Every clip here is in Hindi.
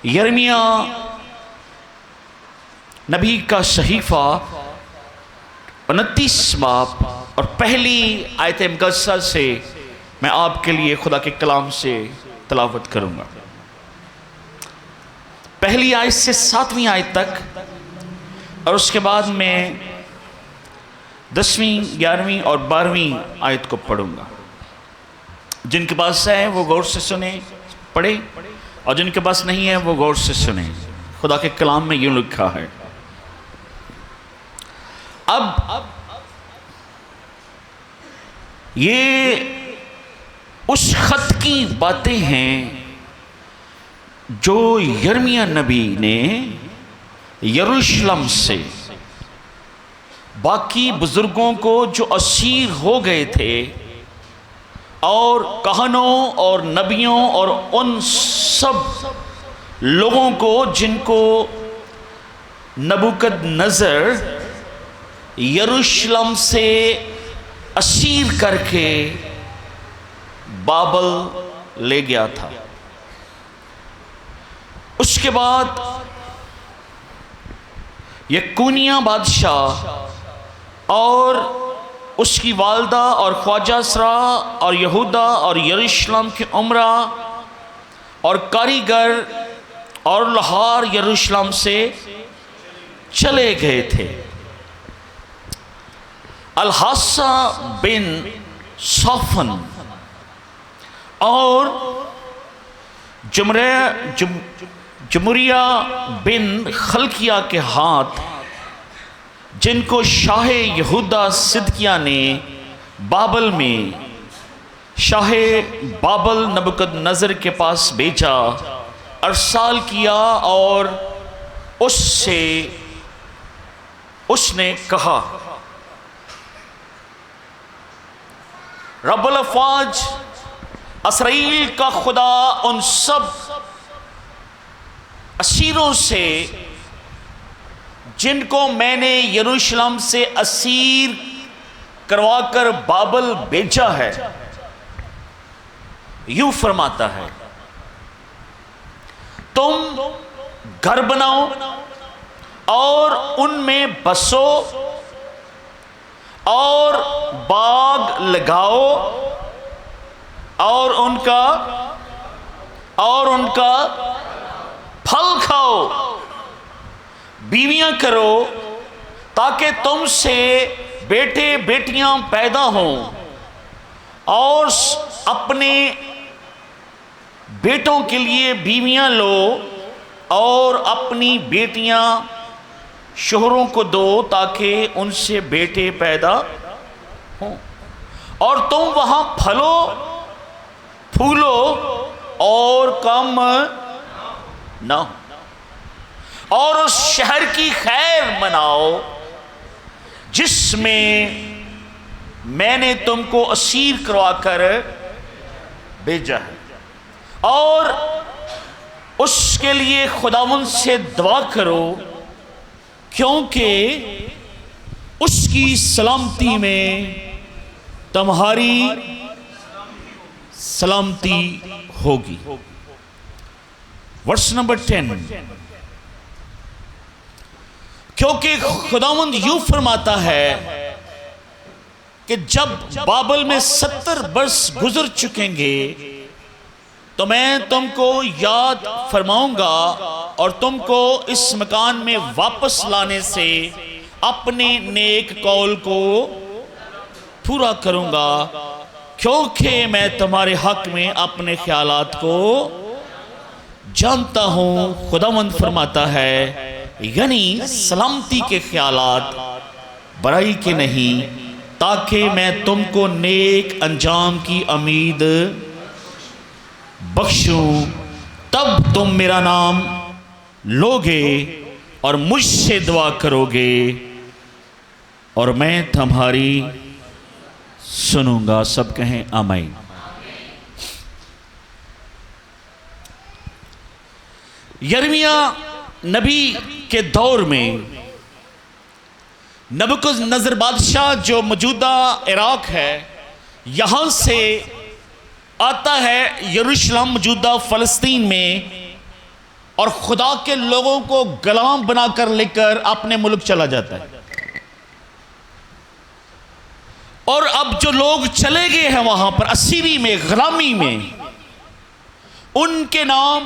यिर्मयाह नबी का सहीफ़ा 29 बाब और पहली आयत मुक़द्दसा से मैं आपके लिए खुदा के कलाम से तलावत करूँगा। पहली आयत से 7वीं आयत तक और उसके बाद मैं 10वीं, 11वीं और 12वीं आयत को पढ़ूँगा। जिनके पास है वो गौर से सुने, पढ़े, और जिनके पास नहीं है वो गौर से सुने। खुदा के कलाम में यूँ लिखा है, अब ये उस खत की बातें हैं जो यिर्मयाह नबी ने यरूशलेम से बाकी बुजुर्गों को जो असीर हो गए थे और कहनों और नबियों और उन सब लोगों को जिनको नबूकदनेस्सर यरूशलेम से असीर करके बाबल ले गया था। उसके बाद यकुनिया बादशाह और उसकी वालदा और ख्वाजा सरा और यहूदा और यरूशलेम के उमरा और कारीगर और लोहार यरूशलेम से चले गए थे। अल-हासा बिन सौफन और जमुरिया बिन खलकिया के हाथ, जिनको शाह यहूदा सिदकिया ने बाबल में शाह बाबल नबूकदनेस्सर के पास भेजा, अरसाल किया और उसने कहा, रब्बुल अफ़वाज इसराइल का खुदा उन सब असीरों से जिनको मैंने यरूशलेम से असीर करवाकर बाबल भेजा है, यूं फरमाता है, तुम घर बनाओ और उनमें बसो और बाग लगाओ और उनका फल खाओ, बीवियां करो ताकि तुमसे बेटे बेटियां पैदा हों, और अपने बेटों के लिए बीवियां लो और अपनी बेटियां शोहरों को दो ताकि उनसे बेटे पैदा हों, और तुम वहां फलो फूलो और कम ना हो, और उस शहर की खैर मनाओ जिसमें मैंने तुमको असीर करवाकर भेजा है, और उसके लिए खुदावंद से दुआ करो क्योंकि उसकी सलामती में तुम्हारी सलामती होगी। वर्स नंबर 10, क्योंकि खुदावंद यूं फरमाता है कि जब बाबल में 70 वर्ष गुजर चुकेंगे तो मैं तुमको याद फरमाऊंगा और तुमको इस मकान में वापस लाने से अपने नेक कौल को पूरा करूंगा, क्योंकि मैं तुम्हारे हक में अपने ख्यालात को जानता हूं। खुदावंद फरमाता है, यानी सलामती के ख्यालात, बुराई के नहीं, ताकि मैं तुमको नेक अंजाम की उम्मीद बख्शूं। तब तुम मेरा नाम लोगे और मुझसे दुआ करोगे और मैं तुम्हारी सुनूंगा। सब कहें आमीन। यिर्मयाह नबी के दौर में नबूकदनेस्सर बादशाह जो मौजूदा इराक है, यहाँ से आता है यरूशलेम मौजूदा फ़लस्तीन में, और खुदा के लोगों को गुलाम बनाकर लेकर अपने मुल्क चला जाता है। और अब जो लोग चले गए हैं वहां पर असीरी में, गुलामी में, उनके नाम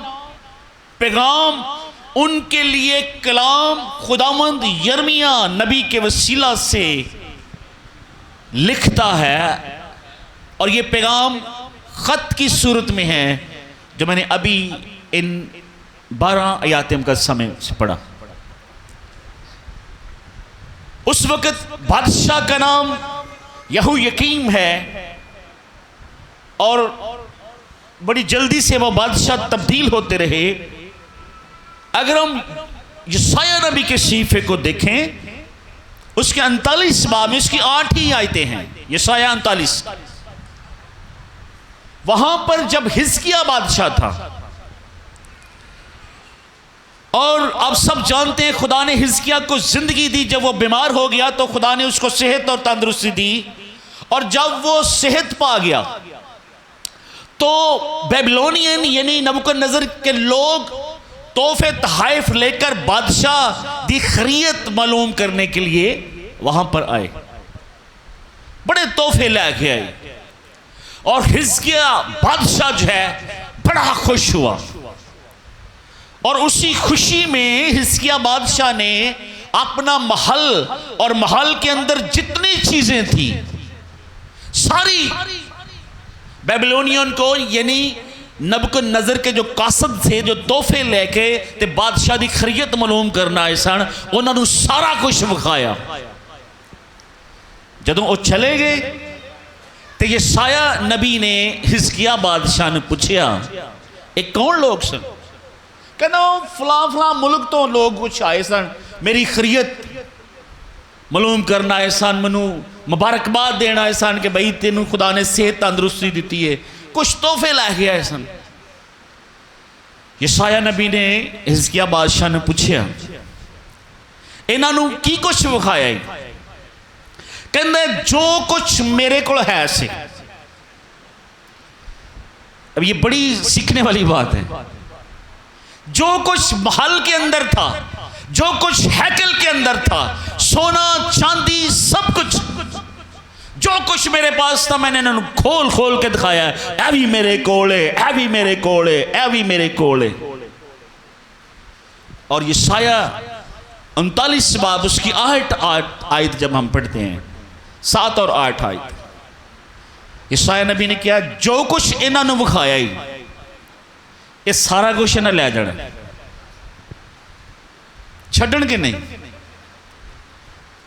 पैगाम, उनके लिए कलाम खुदावंद यिर्मयाह नबी के वसीला से लिखता है। और ये पैगाम खत की सूरत में है जो मैंने अभी इन 12 आयातों का समय से पढ़ा। उस वक्त बादशाह का नाम यहोयाकीम है और बड़ी जल्दी से वो बादशाह तब्दील होते रहे। अगर हम यशायाह नबी के सहीफे को देखें, उसके 39 बाब में उसकी 8 ही आयतें हैं। यशायाह 39, वहां पर जब हिजकिय्याह बादशाह था, और आप सब जानते हैं खुदा ने हिजकिय्याह को जिंदगी दी। जब वो बीमार हो गया तो खुदा ने उसको सेहत और तंदुरुस्ती दी, और जब वो सेहत पा गया तो बेबीलोनियन यानी नबूकदनेस्सर के लोग तोहफे तहाइफ लेकर बादशाह दी खैरियत मालूम करने के लिए वहां पर आए। बड़े तोहफे लेके आए और हिजकिय्याह बादशाह जो है बड़ा खुश हुआ। और उसी खुशी में हिजकिय्याह बादशाह ने अपना महल और महल के अंदर जितनी चीजें थी सारी बेबीलोनियन को यानी नबूकदनेस्सर के जो कासद थे, जो तोहफे लेके ते बादशाह दी खैरियत मालूम करना आए सन, उन्होंने सारा कुछ विखाया। जदों वो चले गए तो यशायाह नबी ने हिजकिय्याह बादशाह ने पूछा, एक कौन लोग सन? कहना फला फला मुल्क तो लोग कुछ आए सन, मेरी खैरियत मालूम करना आए सन, मैनू मुबारकबाद देना आए सन कि भाई तेनू खुदा ने सेहत तंदुरुस्ती दी है, कुछ तोहफे लैके आए सन। यशायाह नबी ने हिजकिय्याह बादशाह ने पूछा, इन्हों की कुछ विखाया? कहते जो कुछ मेरे को है से। अब ये बड़ी सीखने वाली बात है। जो कुछ महल के अंदर था, जो कुछ हैकल के अंदर था, सोना चांदी सब कुछ, जो कुछ मेरे पास था मैंने इन्होंने खोल खोल के दिखाया है। ऐ भी मेरे कोले, ऐ भी मेरे कोले, ऐ भी मेरे कोले। और यशायाह 39 बाब उसकी 8 आयत जब हम पढ़ते हैं, 7 और 8 आयत, यशायाह नबी ने किया जो कुछ इन्होंने विखाया ही ये सारा कुछ इन्हें ले जाना, छड़न के नहीं।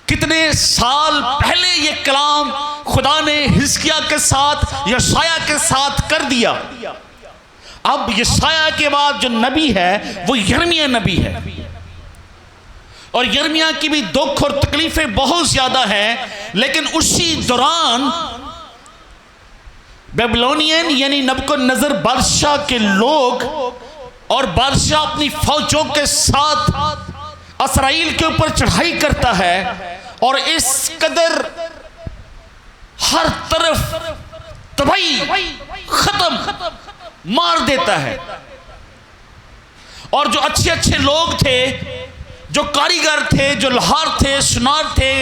कितने साल पहले ये कलाम खुदा ने हिजकिय्याह के साथ, यशायाह के साथ कर दिया। अब यशायाह के बाद जो नबी है वो यिर्मयाह नबी है, और यिर्मयाह की भी दुख और तकलीफें बहुत ज्यादा हैं। लेकिन उसी दौरान बेबीलोनियन यानी नबूकदनेस्सर बादशाह के लोग और बादशाह अपनी फौजों के साथ इसराइल के ऊपर चढ़ाई करता है, और इस कदर हर तरफ तबाही खत्म मार देता है। और जो अच्छे अच्छे लोग थे, जो कारीगर थे, जो लोहार थे, सुनार थे,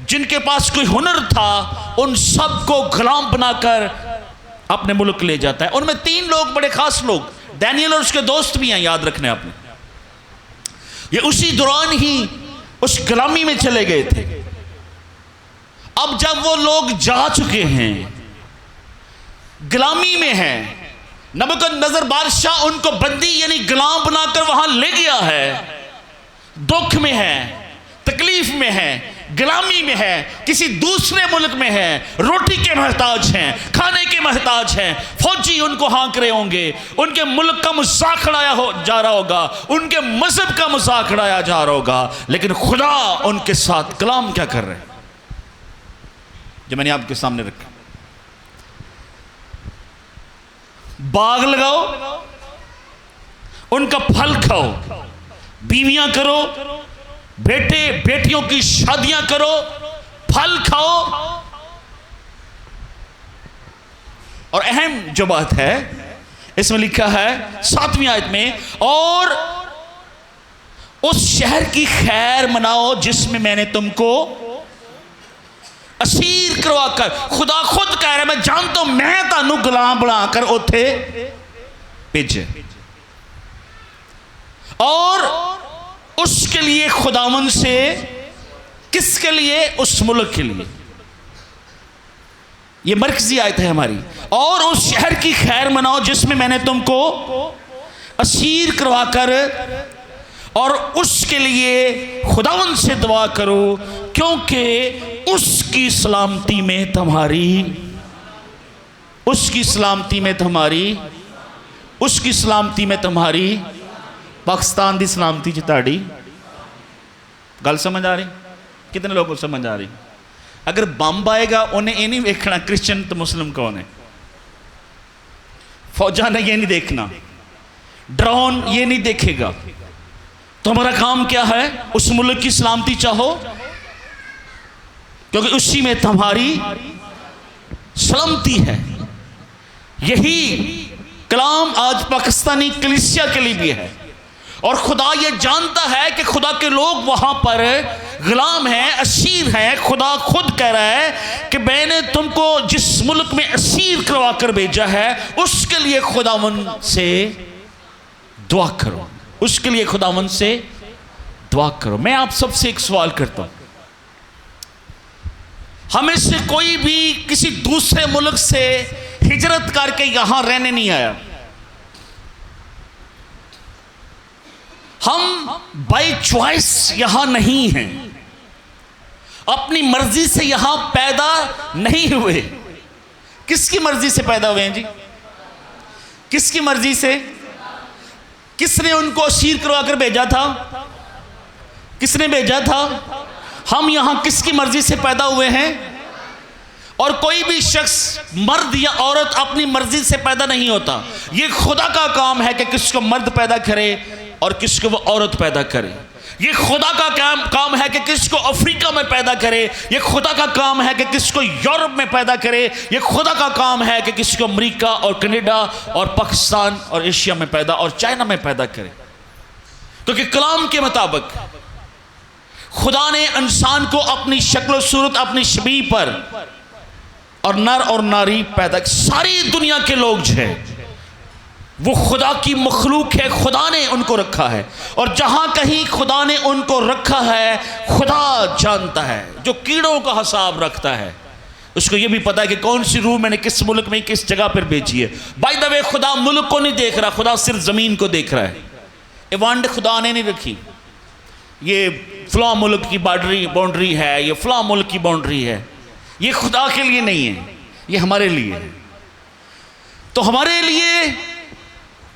जिनके पास कोई हुनर था, उन सबको गुलाम बनाकर अपने मुल्क ले जाता है। उनमें 3 लोग बड़े खास लोग, डैनियल और उसके दोस्त भी हैं, याद रखने आपने। ये उसी दौरान ही उस गुलामी में चले गए थे। अब जब वो लोग जा चुके हैं, गुलामी में हैं, नबूकदनेस्सर बादशाह उनको बंदी यानी गुलाम बनाकर वहां ले गया है, दुख में है, तकलीफ में है, गुलामी में है, किसी दूसरे मुल्क में है, रोटी के मोहताज हैं, खाने के मोहताज हैं, फौजी उनको हाँक रहे होंगे, उनके मुल्क का मजाक उड़ाया जा रहा होगा, उनके मजहब का मजाक उड़ाया जा रहा होगा, लेकिन खुदा उनके साथ कलाम क्या कर रहे हैं जो मैंने आपके सामने रखा। बाग लगाओ, उनका फल खाओ, बीवियां करो, बेटे बेटियों की शादियां करो, फल खाओ। और अहम जो बात है इसमें लिखा है 7वीं आयत में, और उस शहर की खैर मनाओ जिसमें मैंने तुमको असीर करवा कर, खुदा खुद कह रहा है मैं जानता हूं मैं तानू गुलाम बनाकर उथे भेजे, और उसके लिए खुदावन से, किसके लिए? उस मुल्क के लिए। यह मरकजी आयत है हमारी। और उस शहर की खैर मनाओ जिसमें मैंने तुमको असीर करवा कर, और उसके लिए खुदावन से दुआ करो क्योंकि उसकी सलामती में तुम्हारी, उसकी सलामती में तुम्हारी, उसकी सलामती में तुम्हारी, पाकिस्तान की सलामती च ताड़ी। गल समझ आ रही? कितने लोगों को समझ आ रही? अगर बंब आएगा उन्हें ये नहीं देखना क्रिश्चियन तो मुस्लिम कौन है, फौजा ने ये नहीं देखना, ड्रोन ये नहीं देखेगा। तुम्हारा काम क्या है? उस मुल्क की सलामती चाहो क्योंकि उसी में तुम्हारी सलामती है। यही कलाम आज पाकिस्तानी कलीसिया के लिए भी है। और खुदा ये जानता है कि खुदा के लोग वहां पर गुलाम हैं, असीर हैं। खुदा खुद कह रहा है कि मैंने तुमको जिस मुल्क में असीर करवा कर भेजा है उसके लिए खुदावन से दुआ करो, उसके लिए खुदावन से दुआ करो। मैं आप सबसे एक सवाल करता हूं, हमें से कोई भी किसी दूसरे मुल्क से हिजरत करके यहां रहने नहीं आया। हम बाय चॉइस यहां नहीं हैं, अपनी मर्जी से यहां पैदा नहीं हुए। किसकी मर्जी से पैदा हुए हैं जी? किसकी मर्जी से? किसने उनको असीर करवा कर भेजा था? किसने भेजा था? हम यहां किसकी मर्जी से पैदा हुए हैं? और कोई भी शख्स, मर्द या औरत, अपनी मर्जी से पैदा नहीं होता। यह खुदा का काम है कि किसको मर्द पैदा करे और किसको वो औरत पैदा करे। ये खुदा का काम है कि किसको अफ्रीका में पैदा करे, ये खुदा का काम है कि किसको यूरोप में पैदा करे, ये खुदा का काम है कि किसको अमेरिका और कनाडा और पाकिस्तान और एशिया में पैदा और चाइना में पैदा करे। क्योंकि कलाम के मुताबिक खुदा ने इंसान को अपनी शक्ल सूरत, अपनी शबीह पर और नर और नारी पैदा। सारी दुनिया के लोग जो है वो खुदा की मखलूक है, खुदा ने उनको रखा है। और जहां कहीं खुदा ने उनको रखा है खुदा जानता है। जो कीड़ों का हिसाब रखता है उसको ये भी पता है कि कौन सी रूह मैंने किस मुल्क में किस जगह पर भेजी है। बाय द वे खुदा मुल्क को नहीं देख रहा, खुदा सिर्फ जमीन को देख रहा है। ये वांड खुदा ने नहीं रखी, ये फलां मुल्क की बाउंड्री है, ये फलां मुल्क की बाउंड्री है। ये खुदा के लिए नहीं है, ये हमारे लिए है। तो हमारे लिए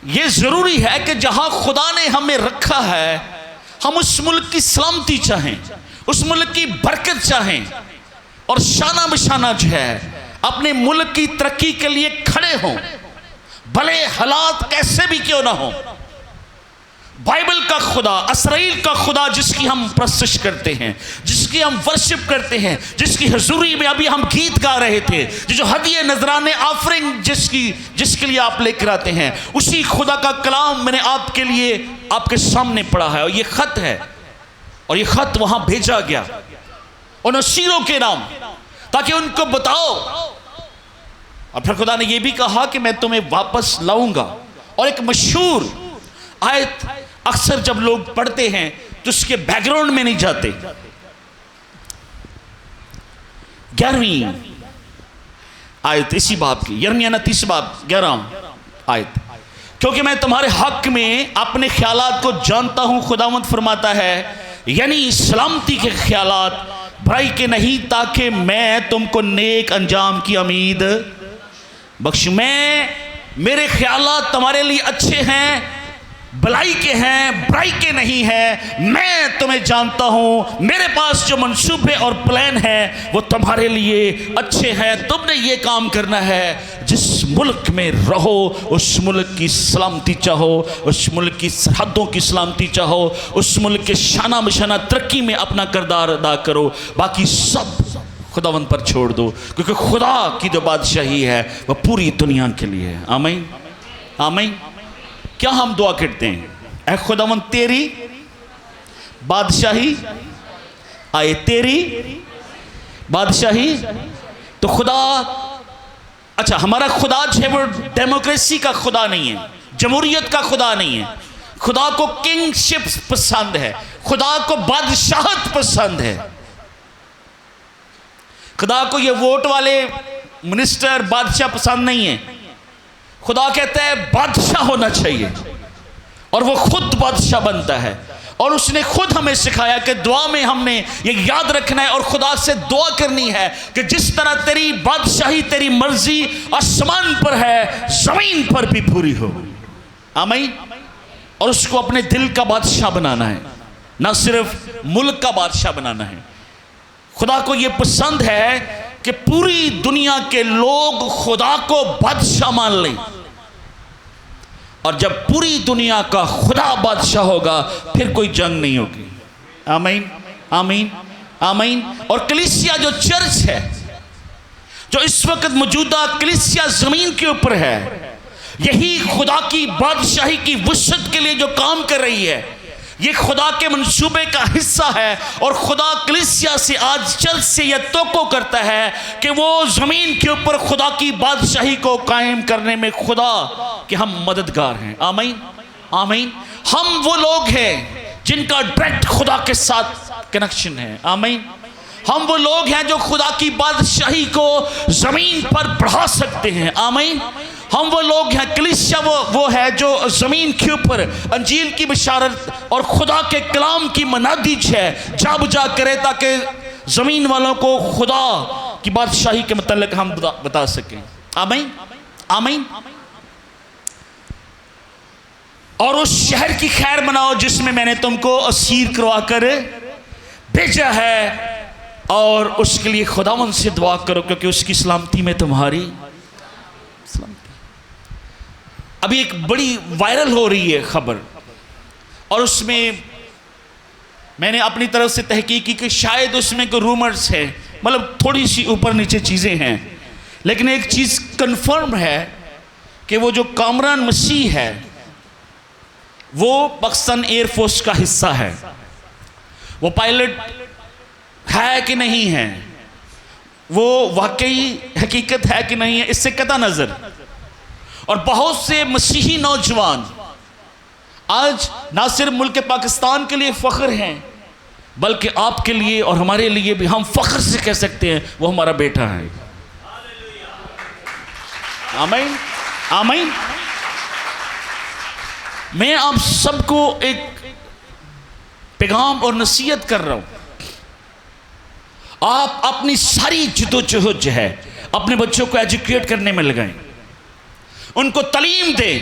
ये जरूरी है कि जहां खुदा ने हमें रखा है हम उस मुल्क की सलामती चाहें, उस मुल्क की बरकत चाहें और शाना बशाना जो है अपने मुल्क की तरक्की के लिए खड़े हों, भले हालात कैसे भी क्यों ना हो। बाइबल का खुदा, इसराइल का खुदा जिसकी हम प्रस्तुत करते हैं, जिसकी हम वर्शिप करते हैं, जिसकी हजूरी में अभी हम गीत गा रहे थे, जो हदिये नजराने ऑफरिंग जिसके लिए आप लेकर आते हैं, उसी खुदा का कलाम मैंने आपके लिए आपके सामने पढ़ा है। और ये खत है, और ये खत वहां भेजा गया उन असीरों के नाम, ताकि उनको बताओ। और फिर खुदा ने यह भी कहा कि मैं तुम्हें वापस लाऊंगा। और एक मशहूर आयत अक्सर जब लोग पढ़ते हैं तो उसके बैकग्राउंड में नहीं जाते। 11वीं आयत इसी बाब की, यिर्मयाह 30 बाब 11 आयत। क्योंकि मैं तुम्हारे हक में अपने ख्यालात को जानता हूं, खुदावंद फरमाता है, यानी सलामती के ख्यालात, बुराई के नहीं, ताकि मैं तुमको नेक अंजाम की उम्मीद बख्शूं। मेरे ख्यालात तुम्हारे लिए अच्छे हैं, भलाई के हैं, बुराई के नहीं है। मैं तुम्हें जानता हूं, मेरे पास जो मंसूबे और प्लान है वो तुम्हारे लिए अच्छे हैं। तुमने ये काम करना है, जिस मुल्क में रहो उस मुल्क की सलामती चाहो, उस मुल्क की सरहदों की सलामती चाहो, उस मुल्क के शाना बशाना तरक्की में अपना किरदार अदा करो। बाकी सब खुदावंद पर छोड़ दो, क्योंकि खुदा की जो बादशाही है वह पूरी दुनिया के लिए है। आमीन, आमीन। क्या हम दुआ करते हैं? ऐ खुदावंद तेरी बादशाही आए तेरी बादशाही। तो खुदा, अच्छा हमारा खुदा जो है वो डेमोक्रेसी का खुदा नहीं है, जमहूरियत का खुदा नहीं है। खुदा को किंगशिप पसंद है, खुदा को बादशाहत पसंद है। खुदा को ये वोट वाले मिनिस्टर बादशाह पसंद नहीं है। खुदा कहता है बादशाह होना चाहिए, और वो खुद बादशाह बनता है। और उसने खुद हमें सिखाया कि दुआ में हमने ये याद रखना है और खुदा से दुआ करनी है कि जिस तरह तेरी बादशाही, तेरी मर्जी आसमान पर है, जमीन पर भी पूरी हो। आमीन। और उसको अपने दिल का बादशाह बनाना है, ना सिर्फ मुल्क का बादशाह बनाना है। खुदा को यह पसंद है कि पूरी दुनिया के लोग खुदा को बादशाह मान लें, और जब पूरी दुनिया का खुदा बादशाह होगा फिर कोई जंग नहीं होगी। आमीन आमीन आमीन। और कलीसिया जो चर्च है, जो इस वक्त मौजूदा कलीसिया जमीन के ऊपर है, यही खुदा की बादशाही की वसअत के लिए जो काम कर रही है, ये खुदा के मंसूबे का हिस्सा है। और खुदा कलीसिया से आज चर्च से यह तोको करता है कि वो जमीन के ऊपर खुदा की बादशाही को कायम करने में खुदा कि हम मददगार हैं। आमीन आमीन। हम वो लोग हैं जिनका डायरेक्ट खुदा के साथ कनेक्शन है। आमीन। हम वो लोग हैं जो खुदा की बादशाही को जमीन पर बढ़ा सकते हैं। आमीन। हम वो लोग हैं, कलीसिया वो है जो जमीन के ऊपर अंजील की बशारत और खुदा के कलाम की मनादी है जा बुझा करे, ताकि जमीन वालों को खुदा की बादशाही के मतलब हम बता सकें। आमीन आमीन। और उस शहर की खैर मनाओ जिसमें मैंने तुमको असीर करवा कर भेजा है, और उसके लिए खुदावंद से दुआ करो क्योंकि उसकी सलामती में तुम्हारी सलामती। अभी एक बड़ी वायरल हो रही है खबर, और उसमें मैंने अपनी तरफ से तहकीक की कि शायद उसमें कोई रूमर्स है, मतलब थोड़ी सी ऊपर नीचे चीज़ें हैं, लेकिन एक चीज़ कंफर्म है कि वो जो कामरान मसीह है वो पाकिस्तान एयरफोर्स का हिस्सा है। वो पायलट है कि नहीं है, वो वाकई हकीकत है कि नहीं है, इससे कता नजर। और बहुत से मसीही नौजवान आज ना सिर्फ मुल्क पाकिस्तान के लिए फ़ख्र हैं, बल्कि आपके लिए और हमारे लिए भी हम फ़ख्र से कह सकते हैं वो हमारा बेटा है। आमीन आमीन। मैं आप सबको एक पैगाम और नसीहत कर रहा हूं, आप अपनी सारी जिद्दोजहद जो है अपने बच्चों को एजुकेट करने में लगाएं, उनको तालीम दें,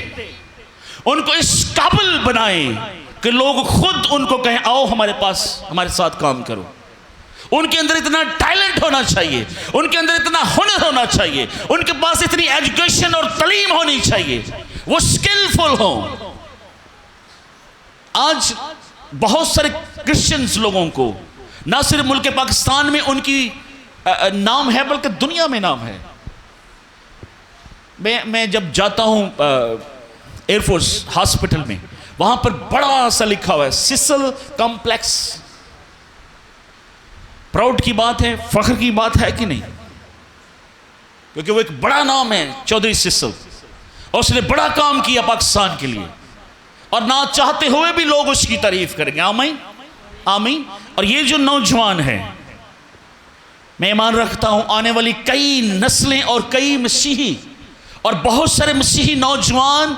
उनको इस काबिल बनाएं कि लोग खुद उनको कहें आओ हमारे पास, हमारे साथ काम करो। उनके अंदर इतना टैलेंट होना चाहिए, उनके अंदर इतना हुनर होना चाहिए, उनके पास इतनी एजुकेशन और तालीम होनी चाहिए, वो स्किलफुल हों। आज बहुत सारे क्रिश्चियंस लोगों को ना सिर्फ मुल्क पाकिस्तान में उनकी नाम है बल्कि दुनिया में नाम है। मैं जब जाता हूं एयरफोर्स हॉस्पिटल में, वहां पर बड़ा सा लिखा हुआ है सिसल कॉम्प्लेक्स। प्राउड की बात है, फख्र की बात है कि नहीं? क्योंकि वो एक बड़ा नाम है चौधरी सिसल, और उसने बड़ा काम किया पाकिस्तान के लिए, और ना चाहते हुए भी लोग उसकी तारीफ करेंगे। आमीन आमीन। और ये जो नौजवान है, मैं ईमान रखता हूं आने वाली कई नस्लें और कई मसीही और बहुत सारे मसीही नौजवान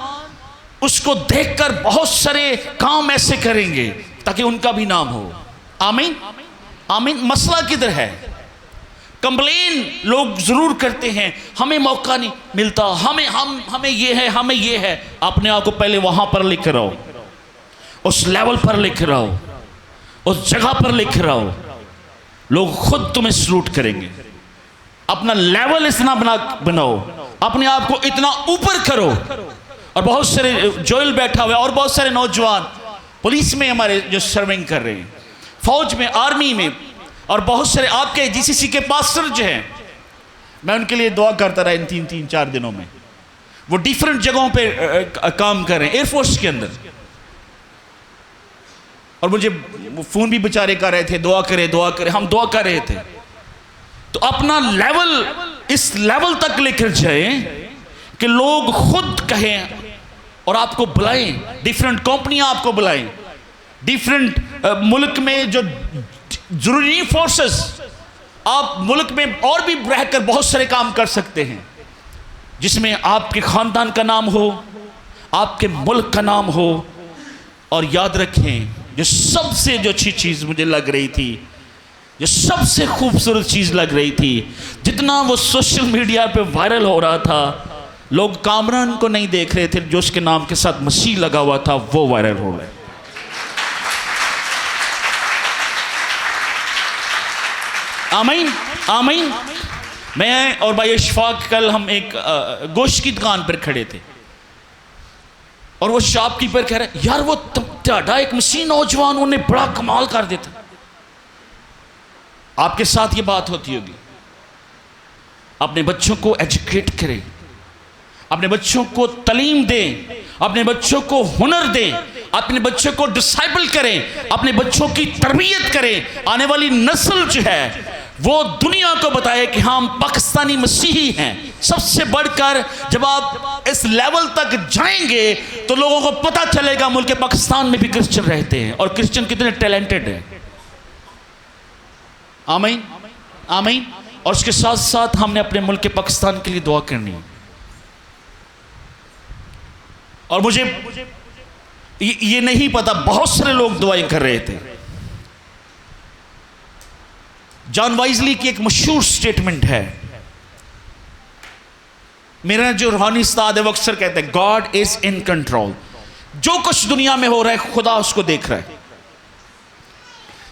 उसको देखकर बहुत सारे काम ऐसे करेंगे ताकि उनका भी नाम हो। आमीन आमीन। मसला किधर है? कंप्लेन लोग जरूर करते हैं, हमें मौका नहीं मिलता, हमें ये है, हमें ये है। अपने आप को पहले वहां पर लिख रहो, उस लेवल पर लिख रहो, उस जगह पर लिख रहो, लोग खुद तुम्हें सलूट करेंगे। अपना लेवल इतना बनाओ, अपने आप को इतना ऊपर करो। और बहुत सारे जोइल बैठा हुआ है और बहुत सारे नौजवान पुलिस में हमारे जो सर्विंग कर रहे हैं, फौज में, आर्मी में, और बहुत सारे आपके जीसीसी के पास्टर जो हैं, मैं उनके लिए दुआ करता रहा इन 3-4 दिनों में। वो डिफरेंट जगहों पे काम कर रहे हैं एयरफोर्स के अंदर। और मुझे फ़ोन भी बेचारे कर रहे थे, दुआ करे दुआ करे, हम दुआ कर रहे थे। तो अपना लेवल इस लेवल तक लेकर जाए कि लोग खुद कहें और आपको बुलाएं, डिफरेंट कंपनियां आपको बुलाएं, डिफरेंट मुल्क में जो जरूरी फोर्सेस, आप मुल्क में और भी रहकर बहुत सारे काम कर सकते हैं जिसमें आपके ख़ानदान का नाम हो, आपके मुल्क का नाम हो। और याद रखें, जो सबसे जो अच्छी चीज़ मुझे लग रही थी, जो सबसे खूबसूरत चीज़ लग रही थी, जितना वो सोशल मीडिया पे वायरल हो रहा था, लोग कामरान को नहीं देख रहे थे जो उसके नाम के साथ मसीह लगा हुआ था, वो वायरल हो रहा है। आमीन आमीन। मैं और भाई इशफाक कल हम एक गोश्त की दुकान पर खड़े थे और वो शॉपकीपर कह रहे, यार वो टाडा एक मसीह नौजवान, उन्हें बड़ा कमाल कर देता। आपके साथ ये बात होती होगी, अपने बच्चों को एजुकेट करें, अपने बच्चों को तालीम दें, अपने बच्चों को हुनर दें, अपने बच्चों को डिसाइबल करें, अपने बच्चों की तरबियत करें। आने वाली नस्ल जो है वो दुनिया को बताए कि हम पाकिस्तानी मसीही हैं। सबसे बढ़कर जब आप इस लेवल तक जाएंगे तो लोगों को पता चलेगा मुल्क पाकिस्तान में भी क्रिश्चियन रहते हैं और क्रिश्चियन कितने टैलेंटेड हैं। आमीन आमीन। और उसके साथ साथ हमने अपने मुल्क पाकिस्तान के लिए दुआ करनी है। और मुझे ये नहीं पता, बहुत सारे लोग दुआएं कर रहे थे। जॉन वाइजली की एक मशहूर स्टेटमेंट है, मेरा जो रूहानी उस्ताद है वो अक्सर कहते हैं, गॉड इज इन कंट्रोल। जो कुछ दुनिया में हो रहा है खुदा उसको देख रहा है।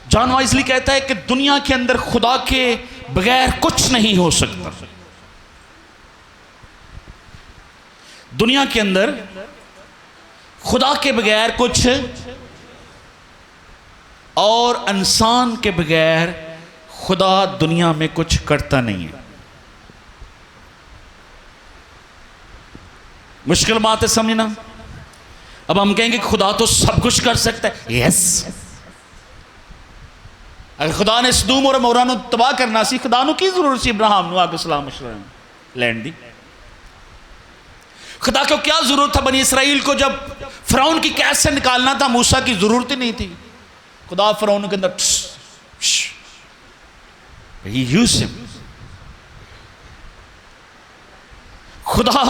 जॉन वाइजली कहता है कि दुनिया के अंदर खुदा के बगैर कुछ नहीं हो सकता। दुनिया के अंदर खुदा के बगैर कुछ, और इंसान के बगैर खुदा दुनिया में कुछ करता नहीं है। मुश्किल बात है समझना। अब हम कहेंगे खुदा तो सब कुछ कर सकता है। यस, अगर खुदा ने सदूम और अमोरा नूं तबाह करना सी, खुदा नूं की जरूरत सी इब्राहिम नूं आके सलाम मशवरा लैंड दी? खुदा को क्या जरूरत था बनी इसराइल को जब फिरौन की कैद से निकालना था? मूसा की जरूरत ही नहीं थी। खुदा फिरौन के अंदर He used him। खुदा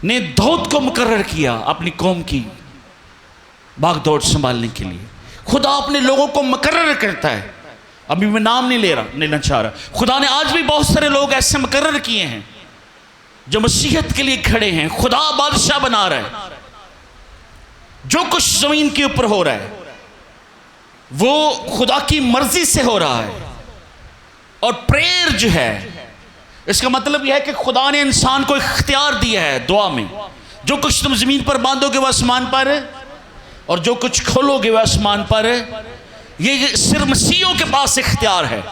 ने दाऊद को मुकर्रर किया अपनी कौम की भागदौड़ संभालने के लिए। खुदा अपने लोगों को मुकर्रर करता है। अभी मैं नाम नहीं लेना चाह रहा। खुदा ने आज भी बहुत सारे लोग ऐसे मुकर्रर किए हैं जो मसीहत के लिए खड़े हैं। खुदा बादशाह बना रहा है। जो कुछ जमीन के ऊपर हो रहा है वो खुदा की मर्जी से हो रहा है। और प्रेयर जो है, इसका मतलब यह है कि खुदा ने इंसान को इख्तियार दिया है दुआ में। जो कुछ तुम जमीन पर बांधोगे वह आसमान पर है, और जो कुछ खोलोगे वह आसमान पर है। ये सिर्फ मसीहियों के पास इख्तियार है।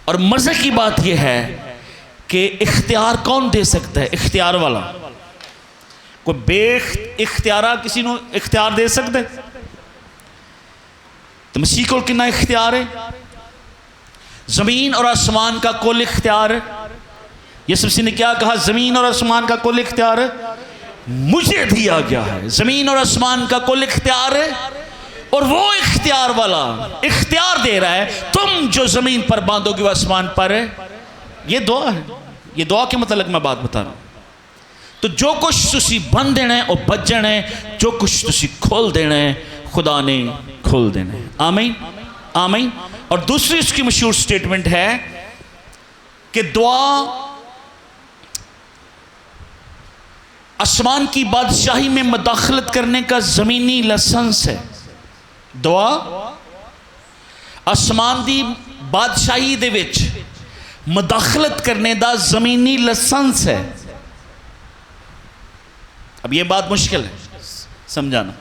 और मजे की बात यह है कि इख्तियार कौन दे सकता है? इख्तियार वाला। कोई बे इख्तियारा किसी को इख्तियार दे सकता है? तो मसीह को कितना इख्तियार है? जमीन और आसमान का कुल इख्तियार है। यीशु मसीह ने क्या कहा? जमीन और आसमान का कुल इख्तियार मुझे दिया गया है। जमीन और आसमान का कुल इख्तियार है, और वो इख्तियार वाला इख्तियार दे रहा है तुम जो जमीन पर बांधोगे वो आसमान पर है। ये दुआ है। ये दुआ के मतलब मैं बात बता रहा हूं। तो जो कुछ तुसी बंद देना है और बच जाना है, जो कुछ तुसी खोल देना है खुदा ने खोल देना है। आमीन आमीन। और दूसरी उसकी मशहूर स्टेटमेंट है कि दुआ आसमान की बादशाही में मदाखलत करने का जमीनी लाइसेंस है। दुआ आसमान की बादशाही दे विच मदाखलत करने का जमीनी लाइसेंस है। अब यह बात मुश्किल है समझाना।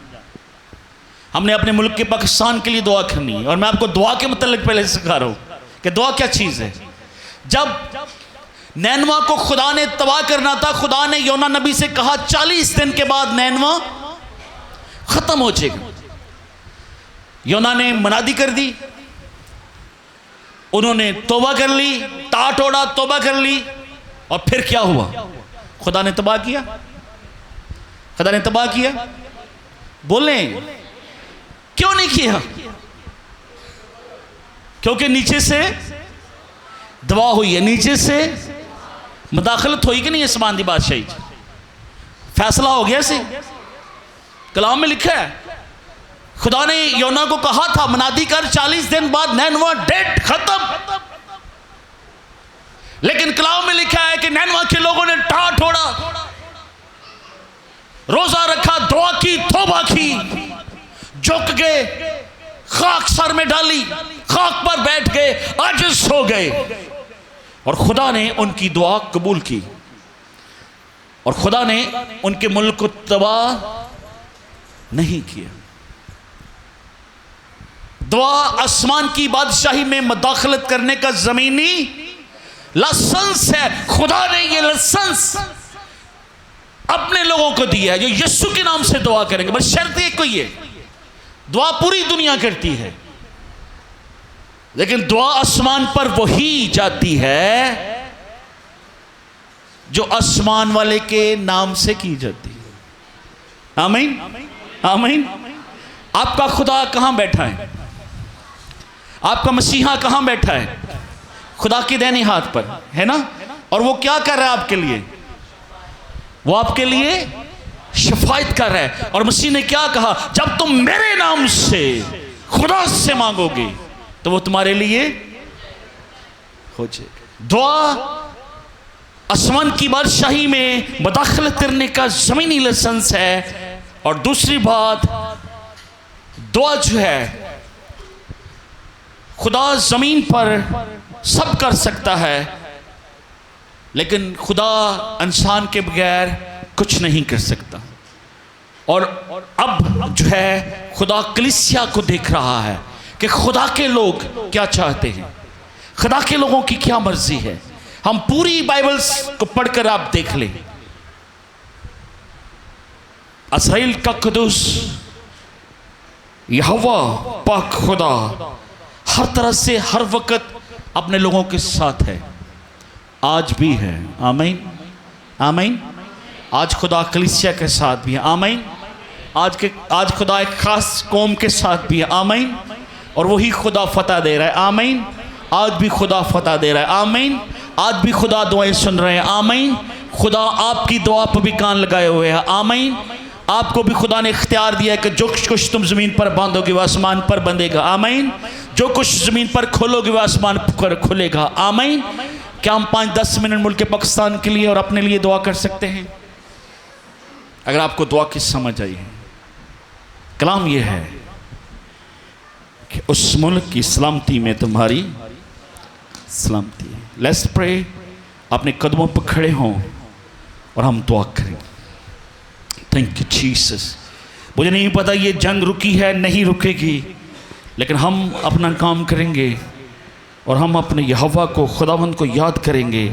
हमने अपने मुल्क के पाकिस्तान के लिए दुआ करनी है, और मैं आपको दुआ के मतलब पहले सिखा रहा हूं कि दुआ क्या चीज है। जब नैनवा को खुदा ने तबाह करना था, खुदा ने योना नबी से कहा 40 दिन के बाद नैनवा खत्म हो जाएगा। योना ने मनादी कर दी, उन्होंने तौबा कर ली, टाट ओढ़ा, तौबा कर ली, और फिर क्या हुआ? खुदा ने तबाह किया, खुदा ने तबाह किया। बोले क्यों नहीं किया? क्योंकि नीचे से दवा हुई है, नीचे से मुदाखलत हुई कि नहीं आसमान की बादशाही, फैसला हो गया से। कलाम में लिखा है खुदा ने योना को कहा था मनादी कर, 40 दिन बाद नैनवा डेट खत्म, लेकिन कलाम में लिखा है कि नैनवा के लोगों ने टाट ओढ़ा, रोजा रखा, दुआ की, तौबा की, झुक गए, खाक सर में डाली, खाक पर बैठ गए, आजिज़ हो गए, और खुदा ने उनकी दुआ कबूल की, और खुदा ने उनके मुल्क को तबाह नहीं किया। दुआ आसमान की बादशाही में मुदाखलत करने का जमीनी लाइसेंस है। खुदा ने यह लाइसेंस अपने लोगों को दिया है जो यीशु के नाम से दुआ करेंगे। बस शर्त एक कोई है, दुआ पूरी दुनिया करती है, लेकिन दुआ आसमान पर वही जाती है जो आसमान वाले के नाम से की जाती है। आमीन, आमीन। आपका खुदा कहां बैठा है? आपका मसीहा कहां बैठा है? खुदा के दाहिने हाथ पर है ना। और वो क्या कर रहा है आपके लिए? वो आपके लिए शफायत कर रहा है। और मसीह ने क्या कहा? जब तुम मेरे नाम से खुदा से मांगोगे तो वो तुम्हारे लिए हो जाएगा। दुआ आसमान की बादशाही में मुदाखलत करने का जमीनी लाइसेंस है। और दूसरी बात, दुआ जो है, खुदा जमीन पर सब कर सकता है, लेकिन खुदा इंसान के बगैर कुछ नहीं कर सकता। और अब जो है खुदा कलीसिया को देख रहा है कि खुदा के लोग क्या चाहते हैं, खुदा के लोगों की क्या मर्जी है। हम पूरी बाइबल्स को पढ़कर आप देख लें। इसराइल का कुदूस यहोवा पाक खुदा हर तरह से हर वक्त अपने लोगों के साथ है, आज भी है। आमीन, आमीन। आज खुदा कलीसिया के साथ भी है। आमीन। आज खुदा एक खास कौम के साथ भी है। आमीन। और वही खुदा फतह दे रहा है। आमीन। आज भी खुदा फतह दे रहा है। आमीन। आज भी खुदा दुआएं सुन रहे हैं। आमीन। खुदा आपकी दुआ पर भी कान लगाए हुए हैं। आमीन। आपको भी खुदा ने इख्तियार दिया है कि जो कुछ तुम ज़मीन पर बांधोगे वह आसमान पर बंधेगा। आमीन। जो कुछ ज़मीन पर खोलोगे वह आसमान पर खुलेगा। आमीन। क्या हम 5-10 मिनट मुल्क पाकिस्तान के लिए और अपने लिए दुआ कर सकते हैं? अगर आपको दुआ की समझ आई है, कलाम यह है कि उस मुल्क की सलामती में तुम्हारी सलामती है। Let's pray. अपने कदमों पर खड़े हों और हम दुआ करें। Thank you Jesus. मुझे नहीं पता ये जंग रुकी है नहीं रुकेगी, लेकिन हम अपना काम करेंगे और हम अपने यहोवा को, खुदावंद को याद करेंगे।